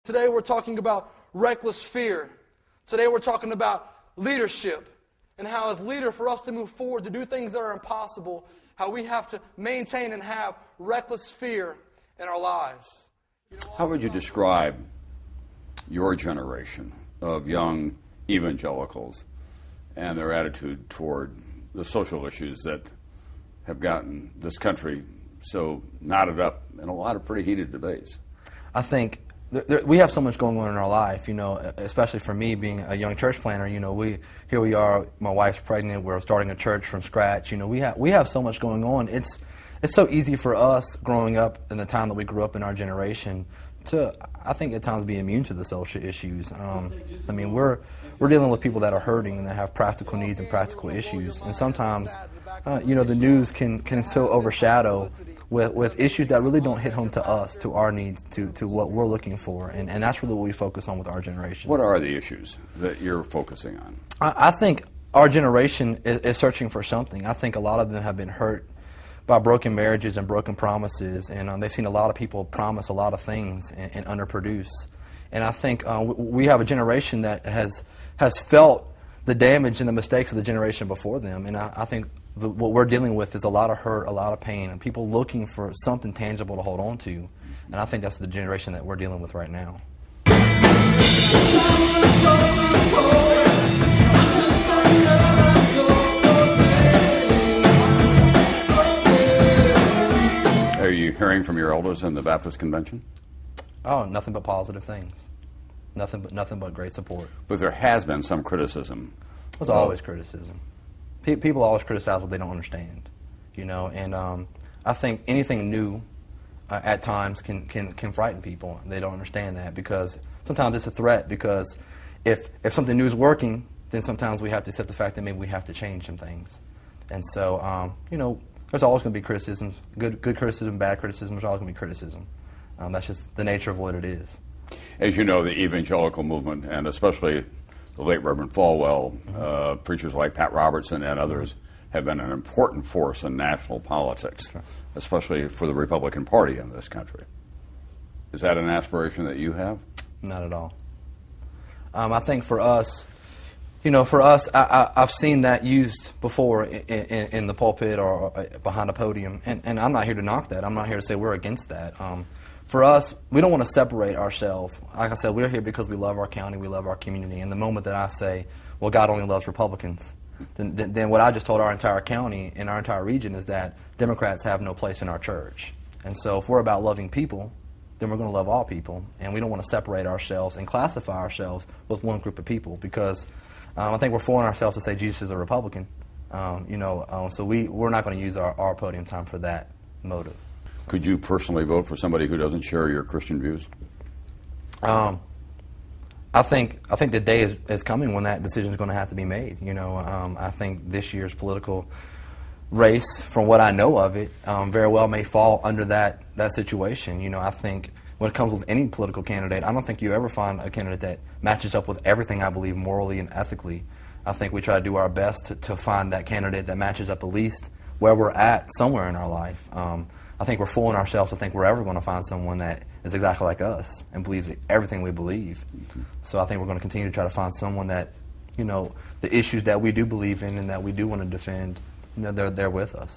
Today we're talking about reckless fear. Today we're talking about leadership and how as leader for us to move forward, to do things that are impossible, how we have to maintain and have reckless fear in our lives. How would you describe your generation of young evangelicals and their attitude toward the social issues that have gotten this country so knotted up in a lot of pretty heated debates? I think we have so much going on in our life, especially for me being a young church planner. Here we are, my wife's pregnant, we're starting a church from scratch. We have so much going on. It's so easy for us growing up in the time that we grew up in our generation to, I think, at times be immune to the social issues. I mean, we're dealing with people that are hurting and that have practical needs and practical issues, and sometimes the news can so overshadow with issues that really don't hit home to us, to our needs, to what we're looking for, and that's really what we focus on with our generation. What are the issues that you're focusing on? I think our generation is searching for something. I think a lot of them have been hurt by broken marriages and broken promises, and they've seen a lot of people promise a lot of things and underproduce. And I think we have a generation that has felt the damage and the mistakes of the generation before them, and I think what we're dealing with is a lot of hurt, a lot of pain, and people looking for something tangible to hold on to. And I think that's the generation that we're dealing with right now. Are you hearing from your elders in the Baptist Convention? Oh, nothing but positive things. Nothing but great support. But there has been some criticism. There's always criticism. People always criticize what they don't understand, and I think anything new at times can frighten people. They don't understand that because sometimes it's a threat, because if something new is working, then sometimes we have to accept the fact that maybe we have to change some things. And so, there's always going to be criticisms, good criticism, bad criticism. There's always going to be criticism. That's just the nature of what it is. As you know, the evangelical movement, and especially the late Reverend Falwell, preachers like Pat Robertson and others, have been an important force in national politics, especially for the Republican Party in this country. Is that an aspiration that you have? Not at all. I think for us, I've seen that used before in the pulpit or behind a podium, and I'm not here to knock that. I'm not here to say we're against that. For us, we don't want to separate ourselves. Like I said, we're here because we love our county, we love our community, and the moment that I say, well, God only loves Republicans, then what I just told our entire county and our entire region is that Democrats have no place in our church. And so if we're about loving people, then we're going to love all people, and we don't want to separate ourselves and classify ourselves with one group of people, because I think we're fooling ourselves to say Jesus is a Republican. So we're not going to use our podium time for that motive. Could you personally vote for somebody who doesn't share your Christian views? I think the day is coming when that decision is going to have to be made. I think this year's political race, from what I know of it, very well may fall under that situation. I think when it comes with any political candidate, I don't think you ever find a candidate that matches up with everything I believe morally and ethically. I think we try to do our best to find that candidate that matches up at least where we're at somewhere in our life. I think we're fooling ourselves to think we're ever going to find someone that is exactly like us and believes everything we believe. So I think we're going to continue to try to find someone that, the issues that we do believe in and that we do want to defend, they're with us.